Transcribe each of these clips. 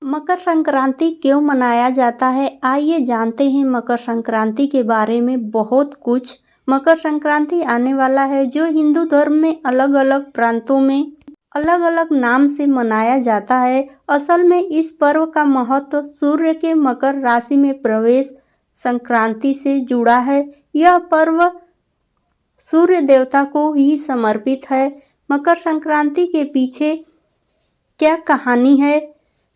मकर संक्रांति क्यों मनाया जाता है? आइए जानते हैं मकर संक्रांति के बारे में बहुत कुछ। मकर संक्रांति आने वाला है जो हिंदू धर्म में अलग अलग प्रांतों में अलग अलग नाम से मनाया जाता है। असल में इस पर्व का महत्व सूर्य के मकर राशि में प्रवेश संक्रांति से जुड़ा है। यह पर्व सूर्य देवता को ही समर्पित है। मकर संक्रांति के पीछे क्या कहानी है?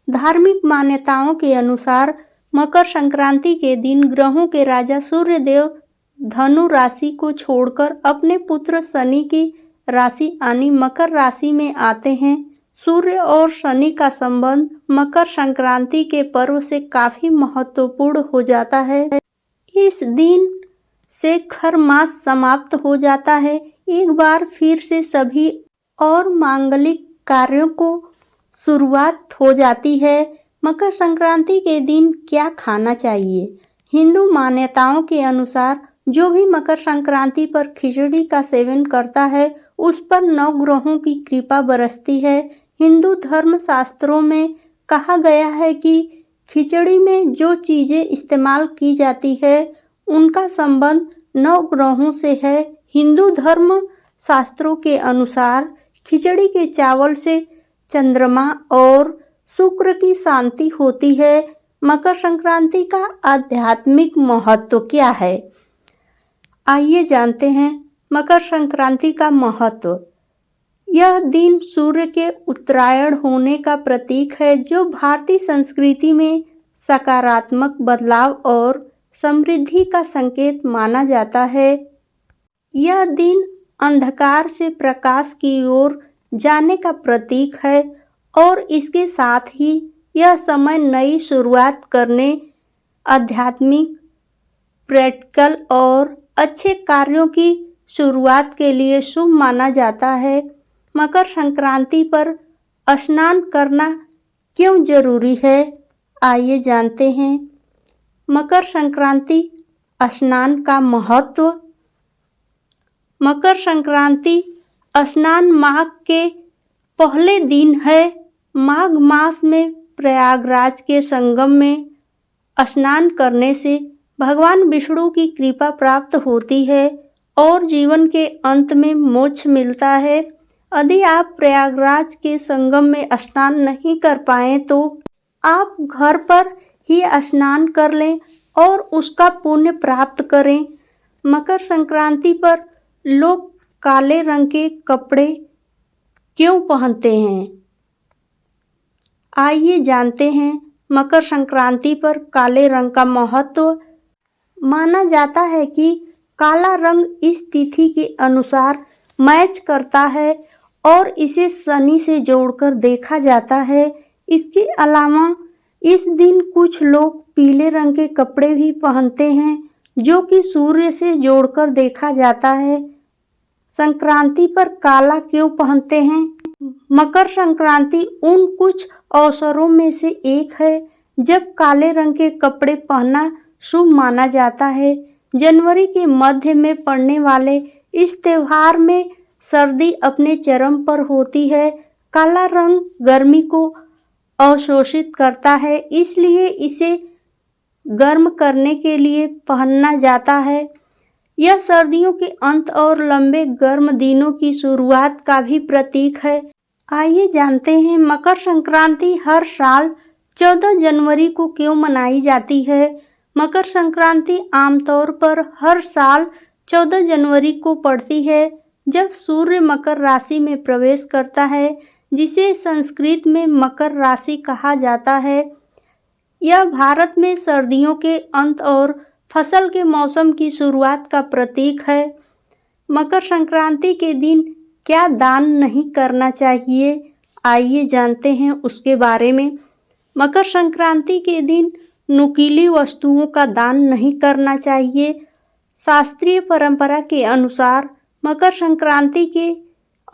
धार्मिक मान्यताओं के अनुसार मकर संक्रांति के दिन ग्रहों के राजा सूर्यदेव धनु राशि को छोड़कर अपने पुत्र शनि की राशि यानी मकर राशि में आते हैं। सूर्य और शनि का संबंध मकर संक्रांति के पर्व से काफी महत्वपूर्ण हो जाता है। इस दिन से खर मास समाप्त हो जाता है। एक बार फिर से सभी और मांगलिक कार्यों को शुरुआत हो जाती है। मकर संक्रांति के दिन क्या खाना चाहिए? हिंदू मान्यताओं के अनुसार जो भी मकर संक्रांति पर खिचड़ी का सेवन करता है उस पर नवग्रहों की कृपा बरसती है। हिंदू धर्म शास्त्रों में कहा गया है कि खिचड़ी में जो चीजें इस्तेमाल की जाती है उनका संबंध नवग्रहों से है। हिंदू धर्म शास्त्रों के अनुसार खिचड़ी के चावल से चंद्रमा और शुक्र की शांति होती है। मकर संक्रांति का आध्यात्मिक महत्व क्या है? आइए जानते हैं मकर संक्रांति का महत्व। यह दिन सूर्य के उत्तरायण होने का प्रतीक है जो भारतीय संस्कृति में सकारात्मक बदलाव और समृद्धि का संकेत माना जाता है। यह दिन अंधकार से प्रकाश की ओर जाने का प्रतीक है और इसके साथ ही यह समय नई शुरुआत करने, आध्यात्मिक, प्रैक्टिकल और अच्छे कार्यों की शुरुआत के लिए शुभ माना जाता है। मकर संक्रांति पर स्नान करना क्यों जरूरी है? आइए जानते हैं मकर संक्रांति स्नान का महत्व। मकर संक्रांति स्नान माघ के पहले दिन है। माघ मास में प्रयागराज के संगम में स्नान करने से भगवान विष्णु की कृपा प्राप्त होती है और जीवन के अंत में मोक्ष मिलता है। यदि आप प्रयागराज के संगम में स्नान नहीं कर पाए तो आप घर पर ही स्नान कर लें और उसका पुण्य प्राप्त करें। मकर संक्रांति पर लोग काले रंग के कपड़े क्यों पहनते हैं? आइए जानते हैं मकर संक्रांति पर काले रंग का महत्व। माना जाता है कि काला रंग इस तिथि के अनुसार मैच करता है और इसे शनि से जोड़कर देखा जाता है। इसके अलावा इस दिन कुछ लोग पीले रंग के कपड़े भी पहनते हैं जो कि सूर्य से जोड़कर देखा जाता है। संक्रांति पर काला क्यों पहनते हैं? मकर संक्रांति उन कुछ अवसरों में से एक है जब काले रंग के कपड़े पहनना शुभ माना जाता है। जनवरी के मध्य में पड़ने वाले इस त्योहार में सर्दी अपने चरम पर होती है। काला रंग गर्मी को अवशोषित करता है, इसलिए इसे गर्म करने के लिए पहना जाता है। यह सर्दियों के अंत और लंबे गर्म दिनों की शुरुआत का भी प्रतीक है। आइए जानते हैं मकर संक्रांति हर साल 14 जनवरी को क्यों मनाई जाती है। मकर संक्रांति आमतौर पर हर साल 14 जनवरी को पड़ती है जब सूर्य मकर राशि में प्रवेश करता है, जिसे संस्कृत में मकर राशि कहा जाता है। यह भारत में सर्दियों के अंत और फसल के मौसम की शुरुआत का प्रतीक है। मकर संक्रांति के दिन क्या दान नहीं करना चाहिए? आइए जानते हैं उसके बारे में। मकर संक्रांति के दिन नुकीली वस्तुओं का दान नहीं करना चाहिए। शास्त्रीय परंपरा के अनुसार मकर संक्रांति के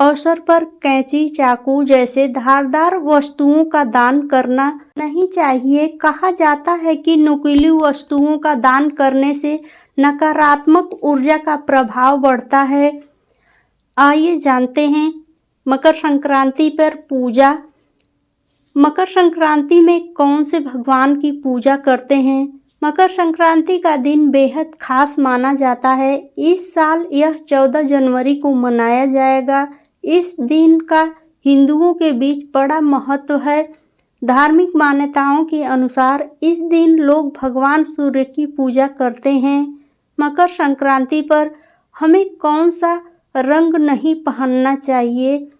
अवसर पर कैंची, चाकू जैसे धारदार वस्तुओं का दान करना नहीं चाहिए। कहा जाता है कि नुकीली वस्तुओं का दान करने से नकारात्मक ऊर्जा का प्रभाव बढ़ता है। आइए जानते हैं मकर संक्रांति पर पूजा। मकर संक्रांति में कौन से भगवान की पूजा करते हैं? मकर संक्रांति का दिन बेहद खास माना जाता है। इस साल यह 14 जनवरी को मनाया जाएगा। इस दिन का हिंदुओं के बीच बड़ा महत्व है। धार्मिक मान्यताओं के अनुसार इस दिन लोग भगवान सूर्य की पूजा करते हैं। मकर संक्रांति पर हमें कौन सा रंग नहीं पहनना चाहिए?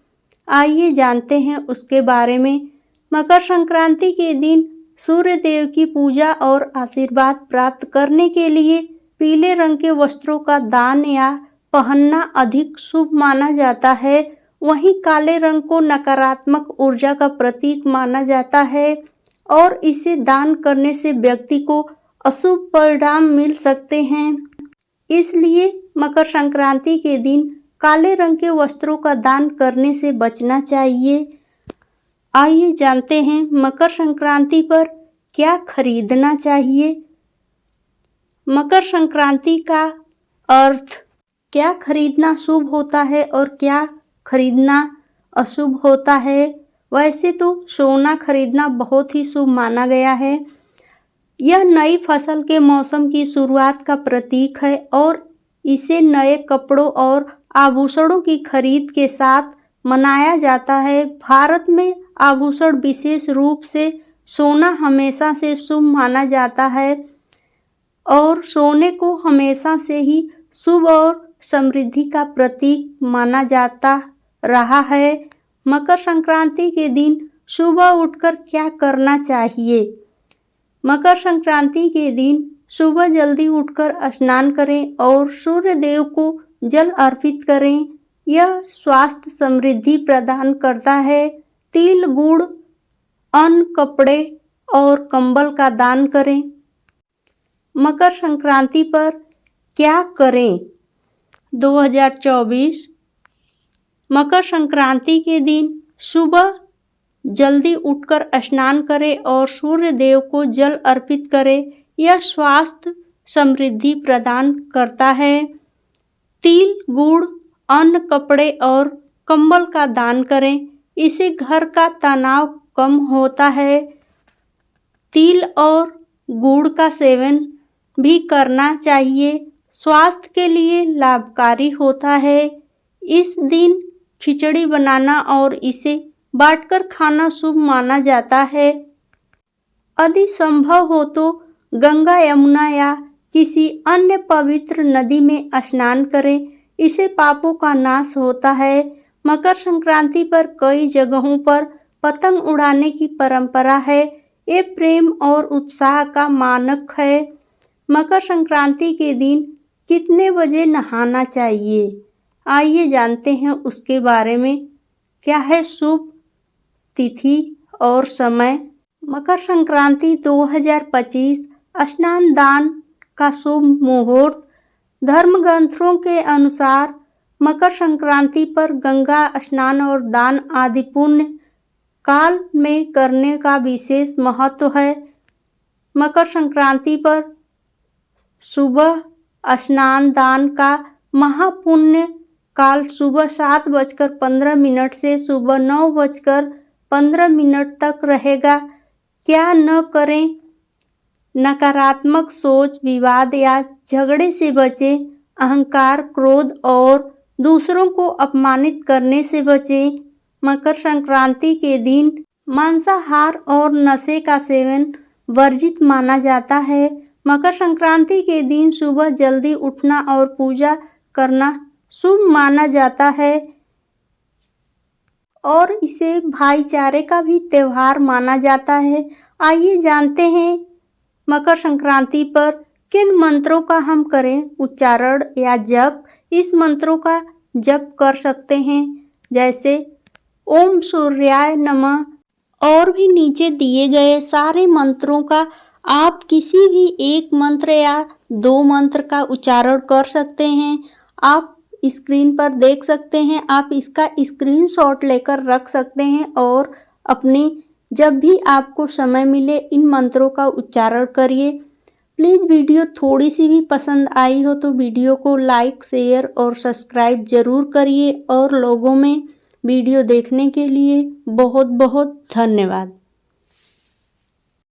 आइए जानते हैं उसके बारे में। मकर संक्रांति के दिन सूर्य देव की पूजा और आशीर्वाद प्राप्त करने के लिए पीले रंग के वस्त्रों का दान या पहनना अधिक शुभ माना जाता है। वहीं काले रंग को नकारात्मक ऊर्जा का प्रतीक माना जाता है और इसे दान करने से व्यक्ति को अशुभ परिणाम मिल सकते हैं। इसलिए मकर संक्रांति के दिन काले रंग के वस्त्रों का दान करने से बचना चाहिए। आइए जानते हैं मकर संक्रांति पर क्या खरीदना चाहिए। मकर संक्रांति का अर्थ, क्या खरीदना शुभ होता है और क्या खरीदना अशुभ होता है। वैसे तो सोना खरीदना बहुत ही शुभ माना गया है। यह नई फसल के मौसम की शुरुआत का प्रतीक है और इसे नए कपड़ों और आभूषणों की खरीद के साथ मनाया जाता है। भारत में आभूषण विशेष रूप से सोना हमेशा से शुभ माना जाता है और सोने को हमेशा से ही शुभ और समृद्धि का प्रतीक माना जाता रहा है। मकर संक्रांति के दिन सुबह उठकर क्या करना चाहिए? मकर संक्रांति के दिन सुबह जल्दी उठकर स्नान करें और सूर्य देव को जल अर्पित करें। यह स्वास्थ्य समृद्धि प्रदान करता है। तिल, गुड़, अन्न, कपड़े और कंबल का दान करें। मकर संक्रांति पर क्या करें? 2024 मकर संक्रांति के दिन सुबह जल्दी उठकर स्नान करें और सूर्य देव को जल अर्पित करें। यह स्वास्थ्य समृद्धि प्रदान करता है। तिल, गुड़, अन्न, कपड़े और कंबल का दान करें। इससे घर का तनाव कम होता है। तिल और गुड़ का सेवन भी करना चाहिए, स्वास्थ्य के लिए लाभकारी होता है। इस दिन खिचड़ी बनाना और इसे बांटकर खाना शुभ माना जाता है। यदि संभव हो तो गंगा, यमुना या किसी अन्य पवित्र नदी में स्नान करें। इससे पापों का नाश होता है। मकर संक्रांति पर कई जगहों पर पतंग उड़ाने की परंपरा है। ये प्रेम और उत्साह का मानक है। मकर संक्रांति के दिन कितने बजे नहाना चाहिए? आइए जानते हैं उसके बारे में। क्या है शुभ तिथि और समय? मकर संक्रांति 2025 स्नान दान का शुभ मुहूर्त। धर्म ग्रंथों के अनुसार मकर संक्रांति पर गंगा स्नान और दान आदि पुण्य काल में करने का विशेष महत्व है। मकर संक्रांति पर सुबह स्नान दान का महापुण्य काल सुबह 7:15 से सुबह 9:15 तक रहेगा। क्या न करें? नकारात्मक सोच, विवाद या झगड़े से बचें। अहंकार, क्रोध और दूसरों को अपमानित करने से बचें। मकर संक्रांति के दिन मांसाहार और नशे का सेवन वर्जित माना जाता है। मकर संक्रांति के दिन सुबह जल्दी उठना और पूजा करना शुभ माना जाता है और इसे भाईचारे का भी त्योहार माना जाता है। आइए जानते हैं मकर संक्रांति पर किन मंत्रों का हम करें उच्चारण या जप। इस मंत्रों का जप कर सकते हैं, जैसे ओम सूर्याय नमः, और भी नीचे दिए गए सारे मंत्रों का आप किसी भी एक मंत्र या 2 मंत्र का उच्चारण कर सकते हैं। आप स्क्रीन पर देख सकते हैं। आप इसका स्क्रीनशॉट लेकर रख सकते हैं और अपनी जब भी आपको समय मिले इन मंत्रों का उच्चारण करिए। प्लीज़ वीडियो थोड़ी सी भी पसंद आई हो तो वीडियो को लाइक, शेयर और सब्सक्राइब ज़रूर करिए और लोगों में वीडियो देखने के लिए बहुत बहुत धन्यवाद।